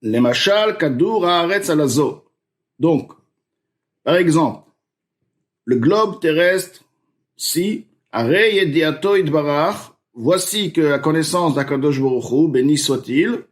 Les machal kadour haaretz alazo. Donc, par exemple, le globe terrestre, si, arei yediato idbarach, voici que la connaissance d'Akadosh Baruch Hu, béni soit-il,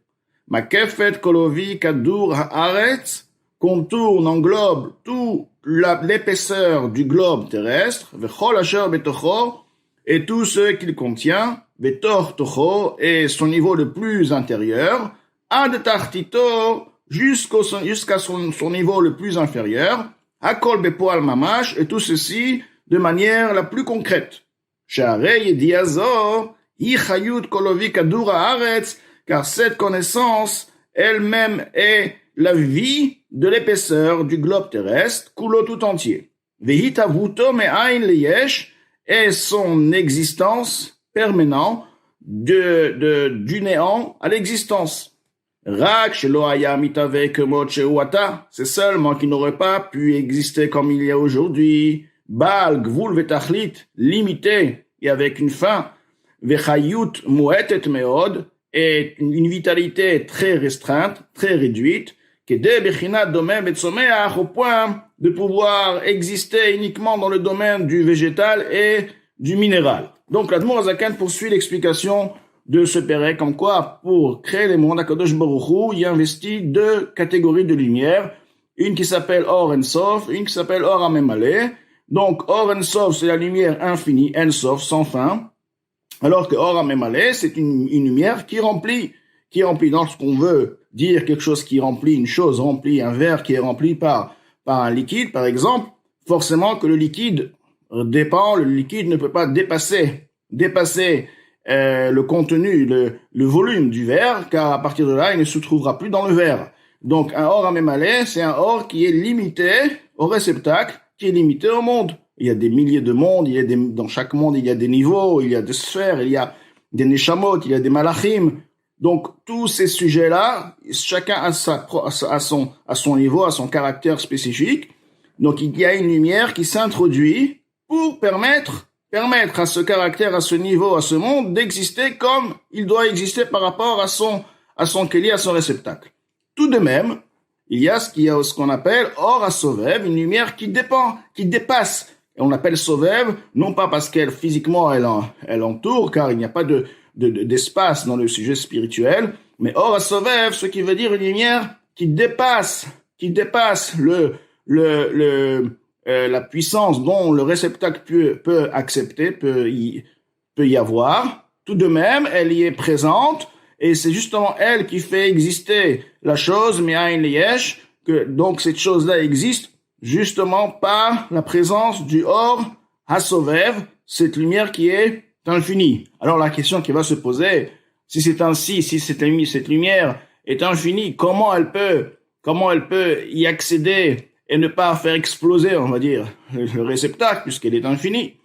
makefet kolovi kadour haaretz, contourne, englobe toute l'épaisseur du globe terrestre, vechol asher betocho, et tout ce qu'il contient, betor tocho, et son niveau le plus intérieur, ad tartito, jusqu'à son niveau le plus inférieur, hakol bepoal mamash, et tout ceci de manière la plus concrète. Sharei yediazo, ichayut kolovi kadour haaretz, car cette connaissance elle-même est la vie de l'épaisseur du globe terrestre, kulo tout entier. Vehitavuto me'ain leyesh, et son existence permanente du néant à l'existence. Rak shelo haya mitave kemot shehu ata, c'est seulement qu'il n'aurait pas pu exister comme il y a aujourd'hui. Bal gvul vetachlit, limité et avec une fin. Vechayut muetet meod, et une vitalité très restreinte, très réduite, au point de pouvoir exister uniquement dans le domaine du végétal et du minéral. Donc l'Admour Azaken poursuit l'explication de ce pérec, comme quoi pour créer les mondes, Akadosh Baruch Hu, il investit deux catégories de lumière, une qui s'appelle Or En Sof, une qui s'appelle Or Amemale. Donc Or En Sof, c'est la lumière infinie, En Sof, sans fin, alors que Or Amemale, c'est une lumière qui remplit lorsqu'on veut dire quelque chose qui remplit une chose, remplit un verre qui est rempli par un liquide, par exemple, forcément que le liquide ne peut pas dépasser le contenu, le volume du verre, car à partir de là, il ne se trouvera plus dans le verre. Donc un or amémalé, c'est un or qui est limité au réceptacle, qui est limité au monde. Il y a des milliers de mondes, dans chaque monde, il y a des niveaux, il y a des sphères, il y a des neshamot, il y a des malachim. Donc, tous ces sujets-là, chacun a son niveau, a son caractère spécifique. Donc, il y a une lumière qui s'introduit pour permettre à ce caractère, à ce niveau, à ce monde d'exister comme il doit exister par rapport à son keli, à son réceptacle. Tout de même, il y a ce qu'on appelle or à sovev, une lumière qui dépasse. Et on appelle sovev, non pas parce qu'elle, physiquement, elle entoure, car il n'y a pas d'espace dans le sujet spirituel, mais or à sovev, ce qui veut dire une lumière qui dépasse la puissance dont le réceptacle peut accepter, peut y avoir. Tout de même, elle y est présente, et c'est justement elle qui fait exister la chose, me'ain leyesh, que donc cette chose-là existe justement par la présence du or hasovev, cette lumière qui est infinie. Alors la question qui va se poser, si cette lumière est infinie, comment elle peut y accéder et ne pas faire exploser, on va dire, le réceptacle, puisqu'elle est infinie?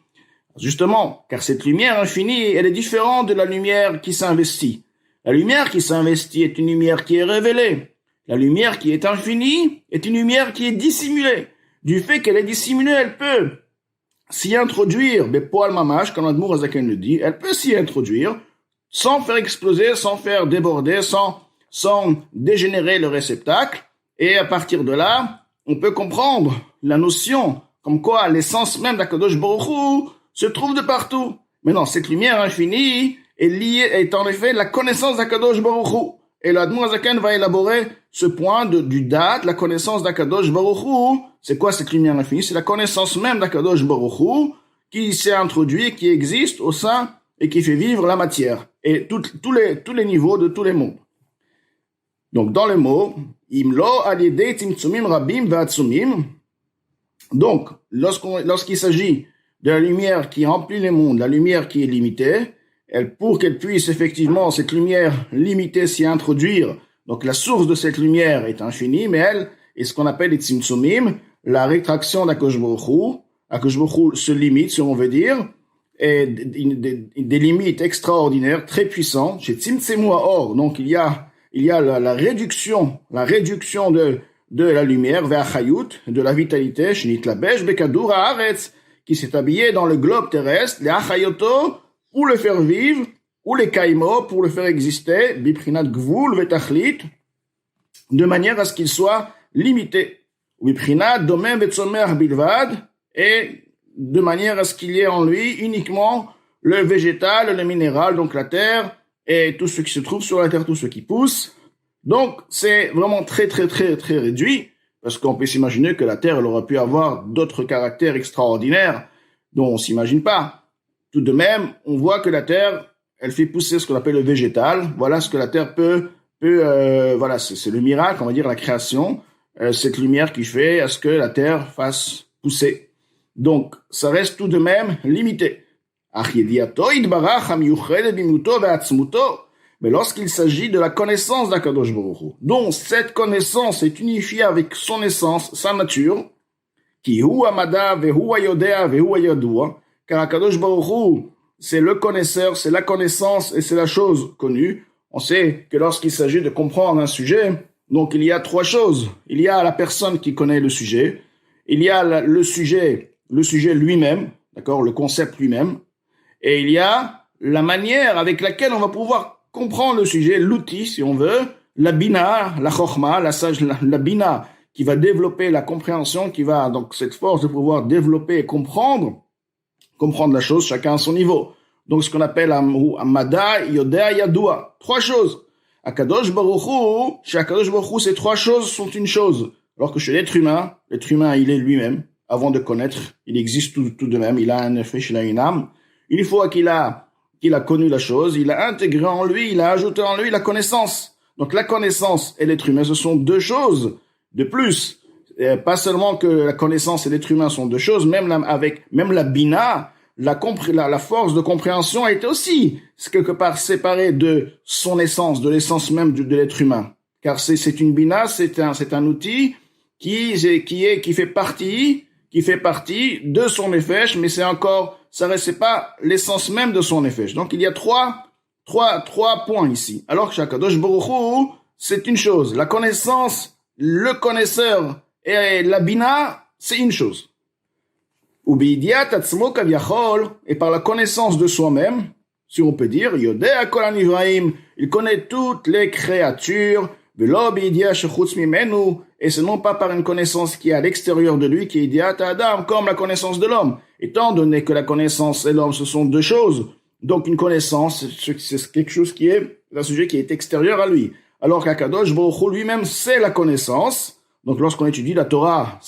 Justement, car cette lumière infinie, elle est différente de la lumière qui s'investit. La lumière qui s'investit est une lumière qui est révélée. La lumière qui est infinie est une lumière qui est dissimulée. Du fait qu'elle est dissimulée, elle peut s'y introduire, Bepoal Mamash, comme l'Admour Azaken le dit, elle peut s'y introduire sans faire exploser, sans faire déborder, sans dégénérer le réceptacle. Et à partir de là, on peut comprendre la notion comme quoi l'essence même d'Akadosh Baruch Hu se trouve de partout. Mais non, cette lumière infinie est en effet la connaissance d'Akadosh Baruch Hu. Et l'Admour Azaken va élaborer ce point du date, la connaissance d'Akadosh Baruch Hu. C'est quoi cette lumière infinie? C'est la connaissance même d'Akadosh Baruch Hu qui s'est introduit, qui existe au sein et qui fait vivre la matière. Et tous les niveaux de tous les mondes. Donc dans le mot, imlo alidei tzimtzumim rabim v'atzumim. Donc lorsqu'il s'agit de la lumière qui remplit les mondes, la lumière qui est limitée, pour qu'elle puisse effectivement, cette lumière limitée, s'y introduire, donc la source de cette lumière est infinie, mais elle est ce qu'on appelle les tzimtzumim, la rétraction d'Akadosh Baruch Hu. Akadosh Baruch Hu se limite, si on veut dire, et des limites extraordinaires, très puissantes. Chez tzimtzemu ha'or, donc il y a la réduction de la lumière, ve'achayut, de la vitalité, shenit labesh bekadour haaretz, qui s'est habillé dans le globe terrestre, les achayoto, pour le faire vivre, ou les kaimo, pour le faire exister, biprinat gvul vetachlit, de manière à ce qu'il soit limité. Et de manière à ce qu'il y ait en lui uniquement le végétal, le minéral, donc la terre, et tout ce qui se trouve sur la terre, tout ce qui pousse. Donc, c'est vraiment très, très, très, très réduit, parce qu'on peut s'imaginer que la terre, elle aurait pu avoir d'autres caractères extraordinaires dont on s'imagine pas. Tout de même, on voit que la terre, elle fait pousser ce qu'on appelle le végétal. Voilà ce que la terre peut voilà, c'est le miracle, on va dire, la création, cette lumière qui fait à ce que la terre fasse pousser. Donc, ça reste tout de même limité. Mais lorsqu'il s'agit de la connaissance d'Akadosh Baruch Hu, dont cette connaissance est unifiée avec son essence, sa nature, qui hu amada vehu ayodea vehu ayadua, car Akadosh Baruch Hu, c'est le connaisseur, c'est la connaissance et c'est la chose connue. On sait que lorsqu'il s'agit de comprendre un sujet, donc il y a trois choses. Il y a la personne qui connaît le sujet, il y a le sujet lui-même, d'accord, le concept lui-même, et il y a la manière avec laquelle on va pouvoir comprendre le sujet, l'outil, si on veut, la bina, la chokhma, la bina, qui va développer la compréhension, qui va, donc, cette force de pouvoir développer et comprendre la chose, chacun à son niveau. Donc, ce qu'on appelle Amada, Yodea, Yadua. Trois choses. Akadosh Baruch Hu, chez Akadosh Baruch Hu, ces trois choses sont une chose. Alors que chez l'être humain, il est lui-même. Avant de connaître, il existe tout de même. Il a un effet, il a une âme. Une fois qu'il a connu la chose, il a intégré en lui, il a ajouté en lui la connaissance. Donc, la connaissance et l'être humain, ce sont deux choses de plus. Pas seulement que la connaissance et l'être humain sont deux choses, même la bina, la force de compréhension a été aussi quelque part séparée de son essence, de l'essence même de l'être humain. Car c'est une bina, c'est un outil qui fait partie de son nefesh, mais ça reste pas l'essence même de son nefesh. Donc il y a trois points ici. Alors que Akadosh Baruch Hu, c'est une chose. La connaissance, le connaisseur et la bina, c'est une chose. Et par la connaissance de soi-même, si on peut dire, Yodea kol hanivraim, il connaît toutes les créatures, et ce non pas par une connaissance qui est à l'extérieur de lui, qui est idiat Adam, comme la connaissance de l'homme. Étant donné que la connaissance et l'homme, ce sont deux choses, donc une connaissance, c'est quelque chose qui est un sujet qui est extérieur à lui. Alors qu'Akadosh Baruch Hu lui-même, c'est la connaissance. Donc lorsqu'on étudie la Torah,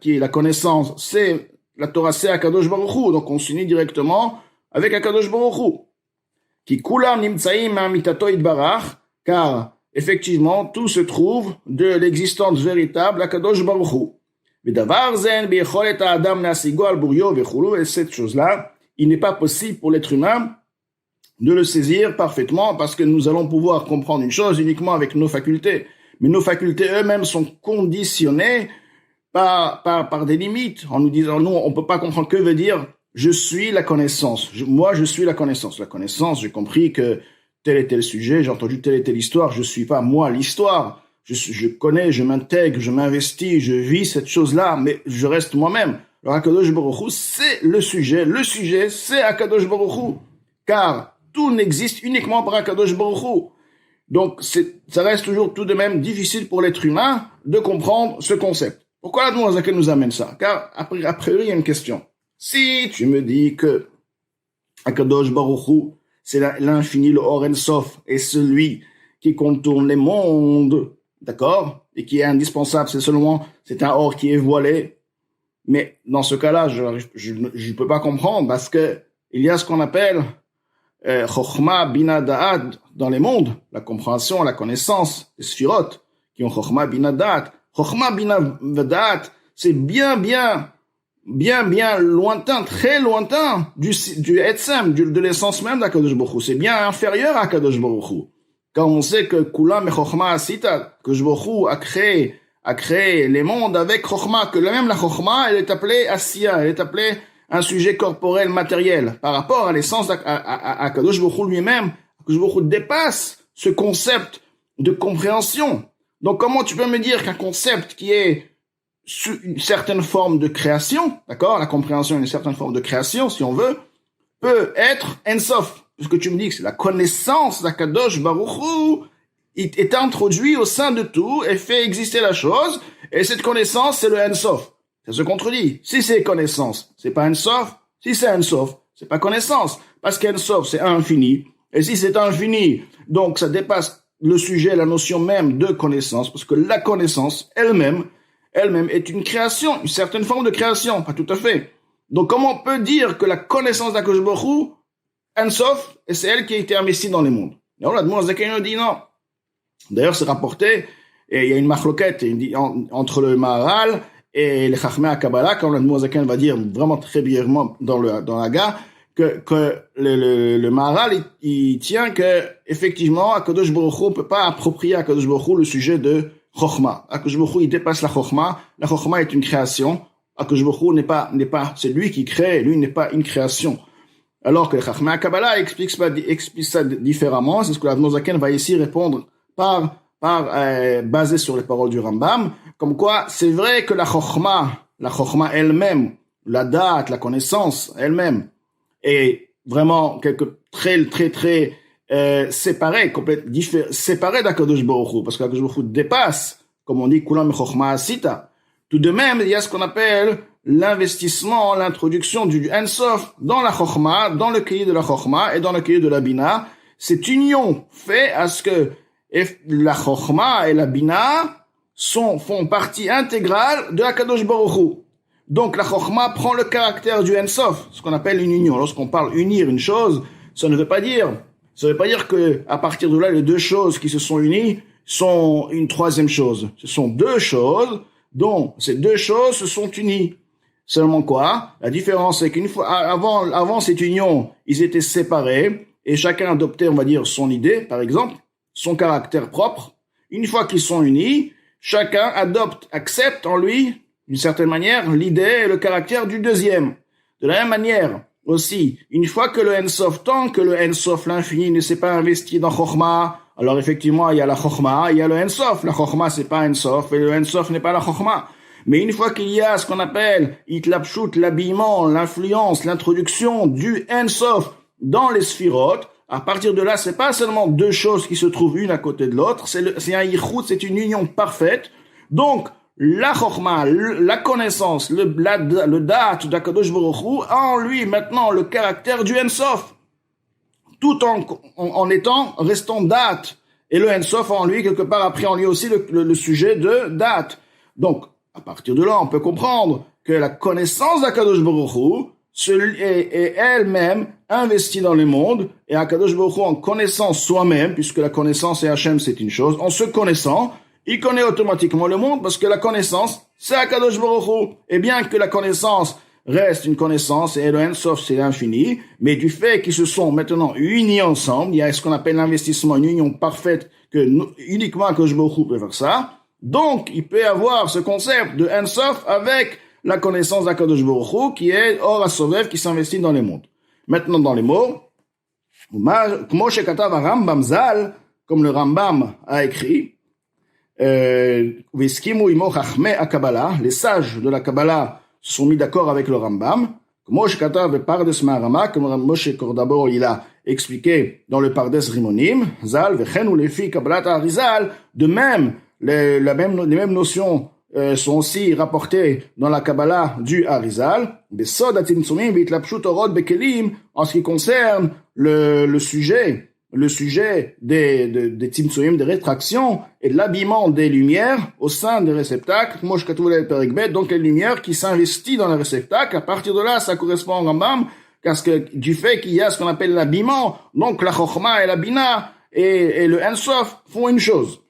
qui est la connaissance, la Torah, c'est Akadosh Baruch Hu. Donc on s'unit directement avec Akadosh Baruch Hu. Ki kulam nimtsaim ma'amitato itbarach, car effectivement, tout se trouve de l'existence véritable d'Akadosh Baruch Hu. V'davar zen bi'echolet ha'adam nasigo al burio v'chulu, et cette chose-là, il n'est pas possible pour l'être humain de le saisir parfaitement, parce que nous allons pouvoir comprendre une chose uniquement avec nos facultés. Mais nos facultés eux-mêmes sont conditionnées par des limites, en nous disant, nous, on peut pas comprendre que veut dire je suis la connaissance. Moi, je suis la connaissance. La connaissance, j'ai compris que tel et tel sujet, j'ai entendu telle et telle histoire, je suis pas moi l'histoire. Je connais, je m'intègre, je m'investis, je vis cette chose-là, mais je reste moi-même. Alors Akadosh Baruch Hu, c'est le sujet, c'est Akadosh Baruch Hu, car tout n'existe uniquement par Akadosh Baruch Hu. Donc, ça reste toujours tout de même difficile pour l'être humain de comprendre ce concept. Pourquoi la Nouzaka nous amène ça? Car, a priori, il y a une question. Si tu me dis que Akadosh Baruch Hu, c'est l'infini, le Or En Sof, et celui qui contourne les mondes, d'accord? Et qui est indispensable, c'est un Or qui est voilé. Mais, dans ce cas-là, je peux pas comprendre, parce que il y a ce qu'on appelle Chokhma Bina Da'at dans les mondes, la compréhension, la connaissance, les Sphirot, qui ont Chokhma Bina Da'at. Chokhma Bina Da'at, c'est bien lointain, très lointain du Etzem, de l'essence même d'Akadosh Baruch Hu. C'est bien inférieur à Akadosh Baruch Hu. Quand on sait que Kulam et Chokhma Asita, que Akadosh Baruch Hu a créé les mondes avec Chokhma, que même la Chokhma, elle est appelée Asiya, elle est appelée un sujet corporel, matériel, par rapport à l'essence à Kadosh Baruch Hu lui-même. Kadosh Baruch Hu dépasse ce concept de compréhension. Donc, comment tu peux me dire qu'un concept qui est une certaine forme de création, d'accord, la compréhension est une certaine forme de création, si on veut, peut être Ensof, puisque tu me dis que c'est la connaissance d'Akadosh Baruch Hu, est introduit au sein de tout et fait exister la chose. Et cette connaissance, c'est le Ein-Sof. Ça se contredit. Si c'est connaissance, c'est pas Ein-Sof. Si c'est Ein-Sof, c'est pas connaissance. Parce qu'Ein-Sof, c'est infini. Et si c'est infini, donc ça dépasse le sujet, la notion même de connaissance. Parce que la connaissance elle-même est une création, une certaine forme de création. Pas tout à fait. Donc comment on peut dire que la connaissance d'Akadosh Baruch Hu, Ein-Sof, et c'est elle qui a été investie dans les mondes. Et on l'a demandé, Zaken dit non. D'ailleurs, c'est rapporté, et il y a une machloquette entre le Maharal et les Chachmei HaKabbalah, quand le Zaken va dire vraiment très brièvement dans la gare, que le Maharal, il tient que, effectivement, Akadosh Baruch Hu peut pas approprier à Akadosh Baruch Hu le sujet de Chokhmah. Akadosh Baruch Hu, il dépasse la Chokhmah. La Chokhmah est une création. Akadosh Baruch Hu n'est pas, c'est lui qui crée, lui n'est pas une création. Alors que le Chachmei HaKabbalah explique ça différemment. C'est ce que l'Admor Zaken va ici répondre basé sur les paroles du Rambam. Comme quoi, c'est vrai que la Chokhmah elle-même, la date, la connaissance elle-même, est vraiment très séparée d'Akadosh Baruch Hu. Parce qu'Akadosh Baruch Hu dépasse, comme on dit, Kulam Chokhmah Asita. Tout de même, il y a ce qu'on appelle l'investissement, l'introduction du Ein-Sof dans la Chokhmah, dans le cahier de la Chokhmah et dans le cahier de la Bina. Cette union fait à ce que la Chokhmah et la Bina font partie intégrale de Akadosh Baruch Hu. Donc la Chokhmah prend le caractère du Ein-Sof, ce qu'on appelle une union. Lorsqu'on parle unir une chose, ça ne veut pas dire que à partir de là, les deux choses qui se sont unies sont une troisième chose. Ce sont deux choses dont ces deux choses se sont unies. Seulement quoi? La différence, c'est qu'une fois, avant cette union, ils étaient séparés et chacun adoptait, on va dire, son idée, par exemple, son caractère propre. Une fois qu'ils sont unis, chacun accepte en lui, d'une certaine manière, l'idée et le caractère du deuxième. De la même manière, aussi, une fois que le Ein-Sof, tant que le Ein-Sof, l'infini, ne s'est pas investi dans Chokhmah, alors effectivement, il y a la Chokhmah, il y a le Ein-Sof. La Chokhmah, c'est pas Ein-Sof, et le Ein-Sof n'est pas la Chokhmah. Mais une fois qu'il y a ce qu'on appelle Itlapshut, l'habillement, l'influence, l'introduction du Ein-Sof dans les sphirotes, à partir de là, c'est pas seulement deux choses qui se trouvent une à côté de l'autre, c'est un yichud, c'est une union parfaite. Donc, la Chokhmah, la connaissance, le date d'Akadosh Baruch Hu a en lui maintenant le caractère du Ein-Sof. Tout restant date. Et le Ein-Sof en lui, quelque part, a pris en lui aussi le sujet de date. Donc, à partir de là, on peut comprendre que la connaissance d'Akadosh Baruch Hu est elle-même investie dans les mondes, et Akadosh Baruch Hu, en connaissant soi-même, puisque la connaissance et Hachem, c'est une chose, en se connaissant, il connaît automatiquement le monde, parce que la connaissance, c'est Akadosh Baruch Hu. Et bien que la connaissance reste une connaissance, et le Ein-Sof, c'est l'infini, mais du fait qu'ils se sont maintenant unis ensemble, il y a ce qu'on appelle l'investissement, une union parfaite, que uniquement Akadosh Baruch Hu peut faire ça. Donc, il peut y avoir ce concept de Ein-Sof avec la connaissance d'Akadosh Baruch Hu, qui est Or HaSovev, qui s'investit dans les mondes. Maintenant, dans les mots, Kmo shekatav Rambam Zal, comme le Rambam a écrit, Veskimu imo chachmei HaKabbalah, les sages de la Kabbalah se sont mis d'accord avec le Rambam, Kmo shekatav Pardes Maharama, comme Moshe Kordabor il a expliqué dans le Pardes Rimonim, Zal, Vechen ou les filles Kabbalat Arizal, de même, les mêmes notions sont aussi rapportées dans la Kabbalah du Arizal, Besod atzimtzumim v'itlapshut orot bekelim, en ce qui concerne le sujet des tzimtzumim, des rétractions et de l'habillement des lumières au sein des réceptacles, Mosh Katuv le Perek Bet, donc les lumières qui s'investissent dans les réceptacles. À partir de là, ça correspond au Rambam, parce que du fait qu'il y a ce qu'on appelle l'habillement, donc la Chokhmah et la Bina et le Ein-Sof font une chose.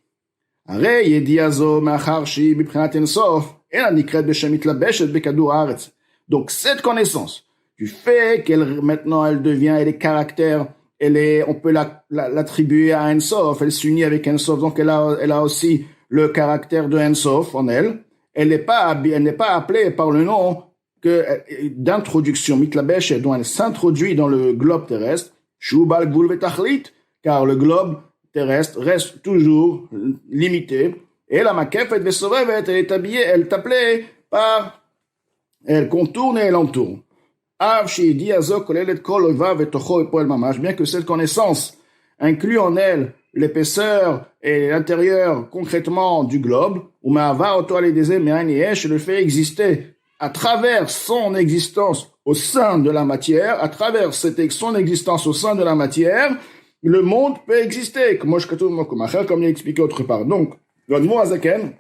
הרי ידיעה זו מאחר שהיא מבחינת אינסוף, אלא נקראת בשם מתלבשת בכדור הארץ. Donc cette connaissance, du fait qu'elle maintenant elle est caractère, on peut l'attribuer à Ein-Sof, elle s'unit avec Ein-Sof, donc elle a aussi le caractère de Ein-Sof en elle. Elle n'est pas appelée par le nom d'introduction mitlabeshet, dont elle s'introduit dans le globe terrestre, shu bal gvul vetachlit, car le globe terrestre reste toujours limité, et la makefet vesovevet, elle est appelée par, elle contourne et elle entoure. Bien que cette connaissance inclut en elle l'épaisseur et l'intérieur concrètement du globe, ou je le fait exister à travers son existence au sein de la matière, à travers son existence au sein de la matière, le monde peut exister, comme il est expliqué autre part. Donc, l'Admour Hazaken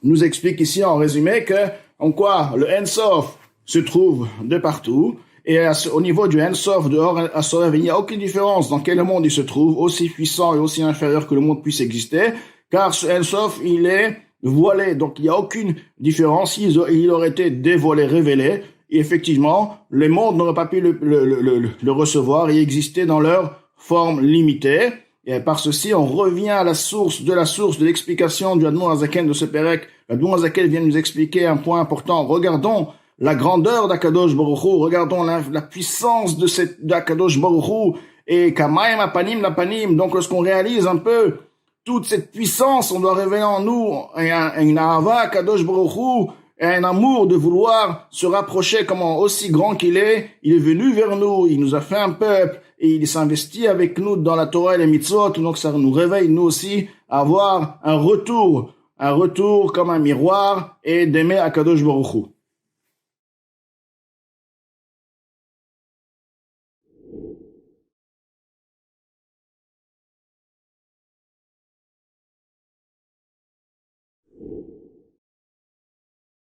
nous explique ici en résumé que, en quoi le Ensof se trouve de partout, et au niveau du Ensof, de Or Asorev, il n'y a aucune différence dans quel monde il se trouve, aussi puissant et aussi inférieur que le monde puisse exister, car ce Ensof, il est voilé, donc il n'y a aucune différence. Il aurait été dévoilé, révélé, et effectivement, les mondes n'auraient pas pu le recevoir et exister dans leur forme limitée. Et par ceci, on revient à la source de l'explication du Admour Hazaken de ce Pérec. L'Admour Hazaken vient nous expliquer un point important. Regardons la grandeur d'Akadosh Baruch Hu, regardons la puissance d'Akadosh Baruch Hu, et Kamayim Apanim Lapanim. Donc, lorsqu'on réalise un peu toute cette puissance, on doit révéler en nous une Ahava Akadosh Baruch Hu, et un amour de vouloir se rapprocher, comment aussi grand qu'il est. Il est venu vers nous, il nous a fait un peuple, et il s'investit avec nous dans la Torah et les mitzvot. Donc, ça nous réveille, nous aussi, à avoir un retour comme un miroir, et d'aimer Akadosh Baruch Hu.